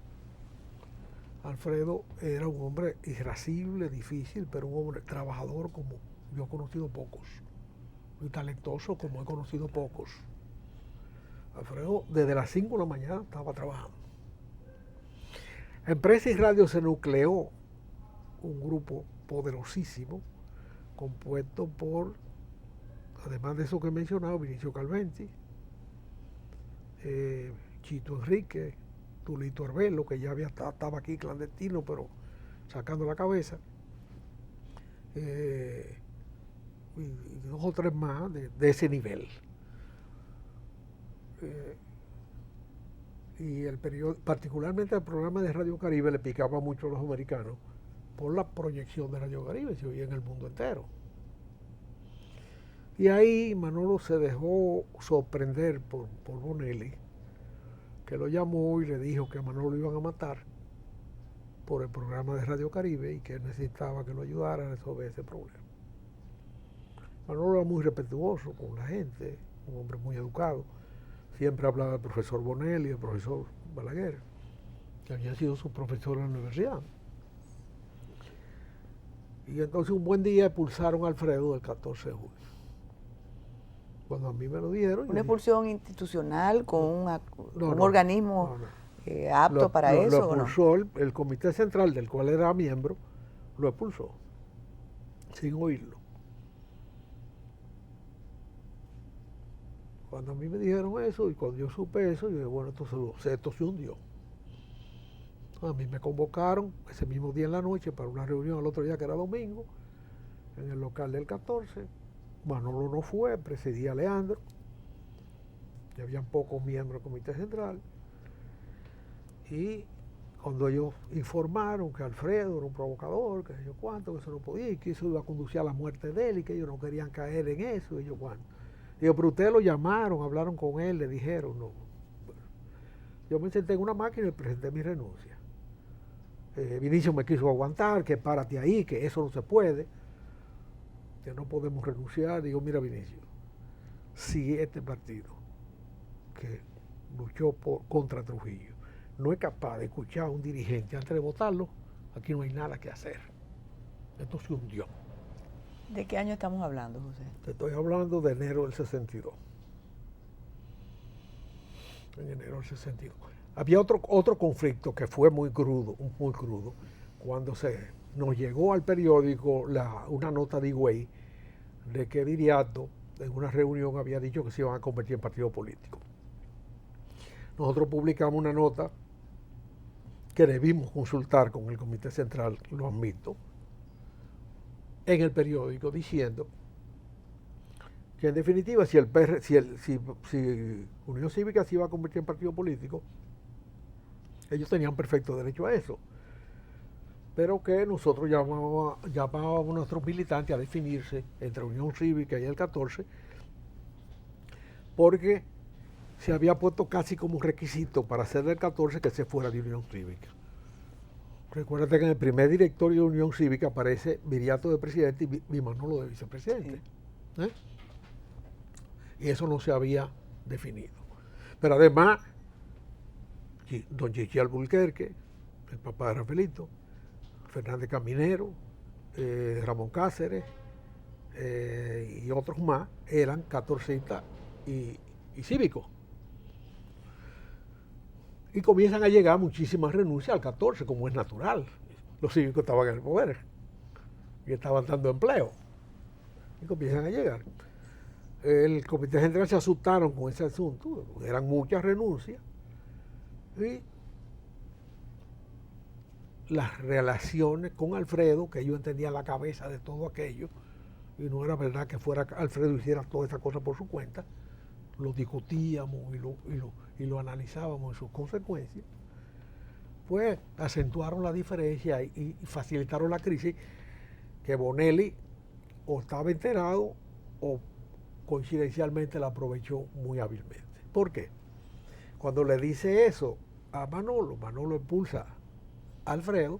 Alfredo era un hombre irascible, difícil, pero un hombre trabajador como yo he conocido pocos, muy talentoso como he conocido pocos. Alfredo desde las 5 de la mañana estaba trabajando. En Prensa y Radio se nucleó un grupo poderosísimo compuesto por, además de eso que he mencionado, Vinicio Calventi, Chito Enrique, Tulito Arbelo, que ya estaba aquí clandestino, pero sacando la cabeza, y 2 o 3 más de ese nivel. Y el periodo, particularmente el programa de Radio Caribe, le picaba mucho a los americanos por la proyección de Radio Caribe, se oía en el mundo entero. Y ahí Manolo se dejó sorprender por Bonelli, que lo llamó y le dijo que a Manolo lo iban a matar por el programa de Radio Caribe y que necesitaba que lo ayudara a resolver ese problema. Manolo era muy respetuoso con la gente, un hombre muy educado. Siempre hablaba del profesor Bonelli y del profesor Balaguer, que había sido su profesor en la universidad. Y entonces un buen día expulsaron a Alfredo el 14 de junio. Cuando a mí me lo dieron... ¿Una expulsión institucional con un organismo apto para eso? Lo expulsó el comité central del cual era miembro, lo expulsó, sin oírlo. Cuando a mí me dijeron eso y cuando yo supe eso, yo dije, bueno, esto se hundió. A mí me convocaron ese mismo día en la noche para una reunión el otro día que era domingo, en el local del 14. Manolo no fue, presidía Leandro, y habían pocos miembros del comité central. Y cuando ellos informaron que Alfredo era un provocador, que yo cuánto, que eso no podía, y que eso iba a conducir a la muerte de él, y que ellos no querían caer en eso, y yo cuánto. Digo, pero ustedes lo llamaron, hablaron con él, le dijeron, no. Bueno, yo me senté en una máquina y presenté mi renuncia. Vinicio me quiso aguantar, que párate ahí, que eso no se puede, que no podemos renunciar. Digo, mira Vinicio, si este partido que luchó contra Trujillo no es capaz de escuchar a un dirigente antes de votarlo, aquí no hay nada que hacer. Esto se hundió. ¿De qué año estamos hablando, José? Te estoy hablando de enero del 62. En enero del 62. Había otro conflicto que fue muy crudo, cuando nos llegó al periódico una nota de Higüey de que Viriato en una reunión había dicho que se iban a convertir en partido político. nosotros publicamos una nota que debimos consultar con el Comité Central, lo admito, en el periódico diciendo que en definitiva si Unión Cívica se iba a convertir en partido político, ellos tenían perfecto derecho a eso, pero que nosotros llamábamos a nuestros militantes a definirse entre Unión Cívica y el 14, porque se había puesto casi como requisito para ser del 14 que se fuera de Unión Cívica. Recuérdate que en el primer directorio de Unión Cívica aparece Viriato de presidente y Manolo de vicepresidente. Sí. Y eso no se había definido. Pero además, don Chichi Alburquerque, el papá de Rafaelito, Fernández Caminero, Ramón Cáceres y otros más eran catorcistas y cívicos. Y comienzan a llegar muchísimas renuncias al 14, como es natural. Los cívicos estaban en el poder y estaban dando empleo. Y comienzan a llegar. El Comité Central se asustaron con ese asunto. Eran muchas renuncias. Y las relaciones con Alfredo, que yo entendía la cabeza de todo aquello, y no era verdad que fuera Alfredo hiciera toda esa cosa por su cuenta, lo discutíamos y lo analizábamos en sus consecuencias, pues acentuaron la diferencia y facilitaron la crisis que Bonelli o estaba enterado o coincidencialmente la aprovechó muy hábilmente. ¿Por qué? Cuando le dice eso a Manolo expulsa a Alfredo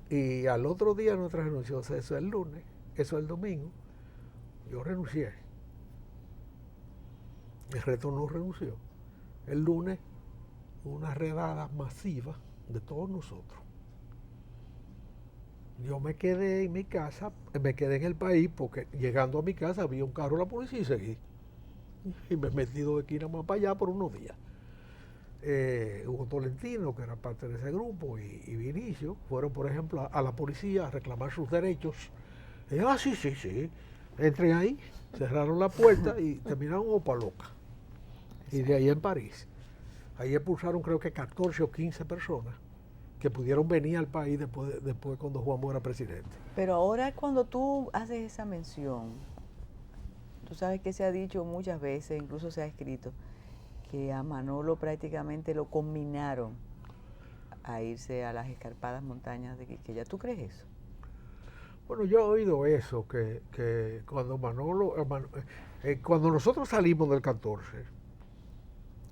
y al otro día nuestra renunció, eso es el lunes, eso es el domingo, yo renuncié. El resto no renunció. El lunes, una redada masiva de todos nosotros. Yo me quedé en mi casa, me quedé en el país porque llegando a mi casa había un carro de la policía y seguí. Y me he metido de aquí nada más para allá por unos días. Hugo Tolentino, que era parte de ese grupo, y Vinicio, fueron, por ejemplo, a la policía a reclamar sus derechos. Y, sí. Entren ahí, cerraron la puerta y terminaron Opa Loca. Y de ahí en París. Ahí expulsaron creo que 14 o 15 personas que pudieron venir al país después cuando Juan Bosch era presidente. Pero ahora cuando tú haces esa mención, tú sabes que se ha dicho muchas veces, incluso se ha escrito, que a Manolo prácticamente lo combinaron a irse a las escarpadas montañas de Quisqueya. ¿Tú crees eso? Bueno, yo he oído eso, que cuando cuando nosotros salimos del 14,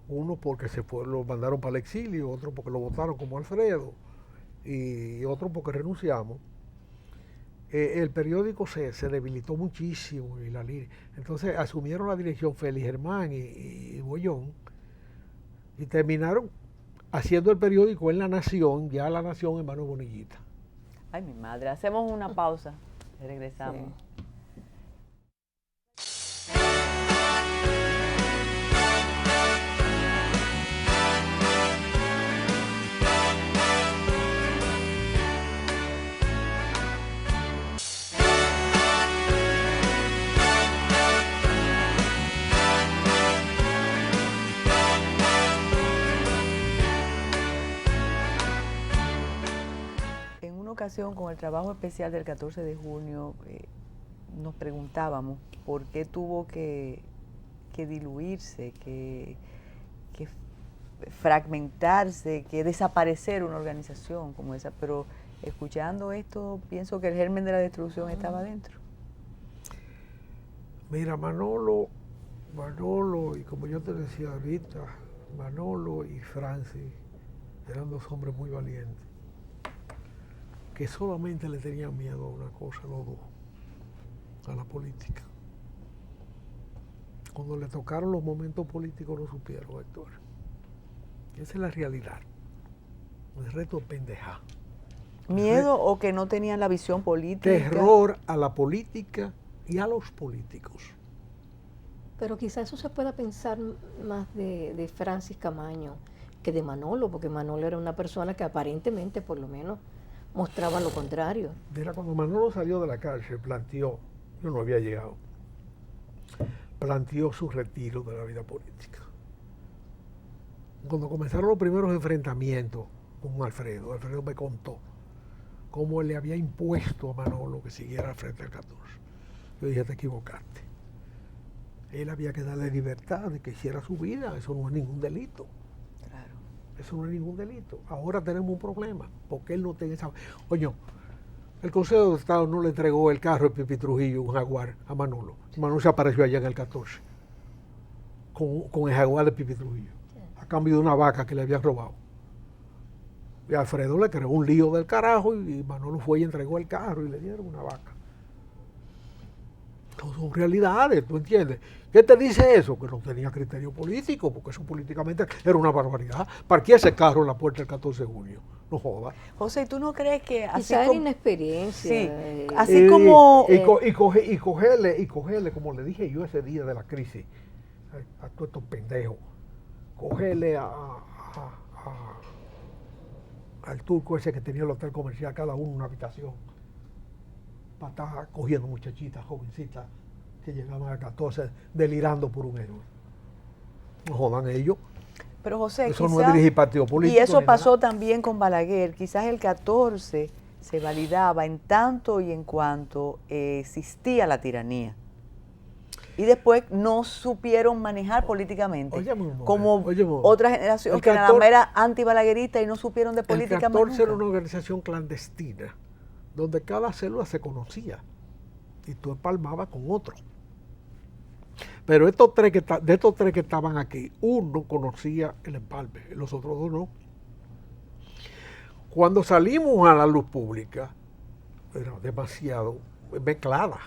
uno porque lo mandaron para el exilio, otro porque lo votaron como Alfredo, y otro porque renunciamos, el periódico se debilitó muchísimo. Entonces asumieron la dirección Félix Germán y Bollón, y terminaron haciendo el periódico en La Nación, ya La Nación en Mano Bonillita. Ay, mi madre, hacemos una pausa y regresamos. Sí. Ocasión con el trabajo especial del 14 de junio nos preguntábamos por qué tuvo que diluirse, que fragmentarse, que desaparecer una organización como esa, pero escuchando esto pienso que el germen de la destrucción estaba dentro. Mira, Manolo, y como yo te decía ahorita, Manolo y Francis eran dos hombres muy valientes, que solamente le tenían miedo a una cosa, los dos, a la política. Cuando le tocaron los momentos políticos no supieron, Héctor. Esa es la realidad. El resto es pendeja. ¿Miedo o que no tenían la visión política? Terror a la política y a los políticos. Pero quizá eso se pueda pensar más de Francis Camaño que de Manolo, porque Manolo era una persona que aparentemente, por lo menos, mostraba lo contrario. Mira, cuando Manolo salió de la cárcel, yo no había llegado, planteó su retiro de la vida política. Cuando comenzaron los primeros enfrentamientos con Alfredo me contó cómo él le había impuesto a Manolo que siguiera al frente del 14. Yo dije, te equivocaste. Él había que darle libertad de que hiciera su vida, eso no es ningún delito. Claro. Eso no es ningún delito. Ahora tenemos un problema, porque él no tiene esa... Oye, el Consejo de Estado no le entregó el carro de Pipi Trujillo, un Jaguar, a Manolo. Manolo se apareció allá en el 14, con el Jaguar de Pipi Trujillo, a cambio de una vaca que le habían robado. Y Alfredo le creó un lío del carajo y Manolo fue y entregó el carro y le dieron una vaca. No son realidades, ¿tú entiendes? ¿Qué te dice eso? Que no tenía criterio político, porque eso políticamente era una barbaridad. Parqué ese carro en la puerta el 14 de junio. No jodas. José, ¿tú no crees que así Quizá era como... inexperiencia. Sí, así como... Y cogerle, como le dije yo ese día de la crisis, a todos estos pendejos, cogerle al turco ese que tenía el hotel comercial, cada uno una habitación, para estar cogiendo muchachitas, jovencitas, que llegaban a 14 delirando por un héroe. No jodan ellos. Pero José, eso no es dirigir partido político. Y eso pasó también con Balaguer. Quizás el 14 se validaba en tanto y en cuanto existía la tiranía. Y después no supieron manejar políticamente. Como otra generación que nada más era antibalaguerista y no supieron de política. El 14 era una organización clandestina, donde cada célula se conocía y tú empalmabas con otro. Pero de estos tres que estaban aquí, uno conocía el empalme, los otros dos no. Cuando salimos a la luz pública, era demasiado mezclada.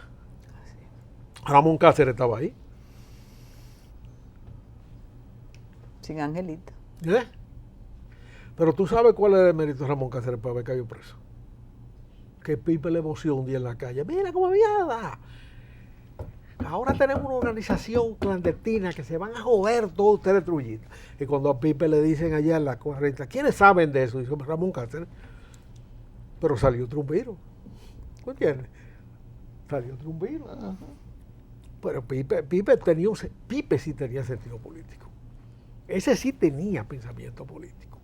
Ramón Cáceres estaba ahí. Sin Angelita. ¿Eh? Pero tú sabes cuál es el mérito de Ramón Cáceres para haber caído preso. Que Pipe le emocionó un día en la calle. Mira cómo mierda. Ahora tenemos una organización clandestina que se van a joder todos ustedes trullitas. Y cuando a Pipe le dicen allá en la 40, ¿quiénes saben de eso? Dice Ramón Cáceres. Pero salió Trumbiro. ¿Me entiendes? Salió Trumbiro. Pero Pipe sí tenía sentido político. Ese sí tenía pensamiento político.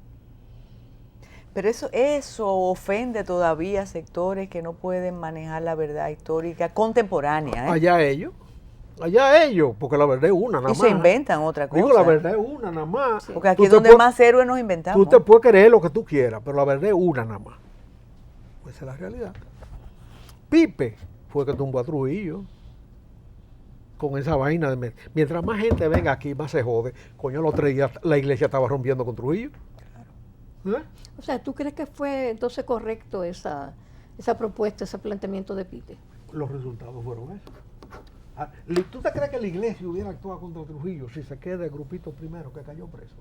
Pero eso ofende todavía a sectores que no pueden manejar la verdad histórica contemporánea. Allá ellos, porque la verdad es una nada más. Y se inventan otra cosa. Digo, la verdad es una nada más. Porque aquí es donde más héroes nos inventamos. Tú te puedes creer lo que tú quieras, pero la verdad es una nada más. Pues esa es la realidad. Pipe fue que tumbó a Trujillo con esa vaina de... Mientras más gente venga aquí, más se jode. Coño, los 3 días la iglesia estaba rompiendo con Trujillo. ¿Eh? O sea, ¿tú crees que fue entonces correcto esa propuesta, ese planteamiento de Pipe? Los resultados fueron esos. ¿Tú te crees que la iglesia hubiera actuado contra Trujillo si se queda el grupito primero que cayó preso?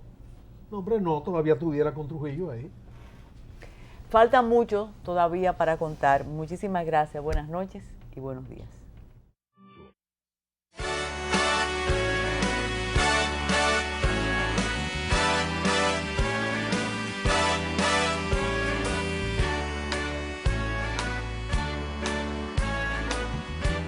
No, hombre, no, todavía estuviera con Trujillo ahí. Falta mucho todavía para contar. Muchísimas gracias, buenas noches y buenos días.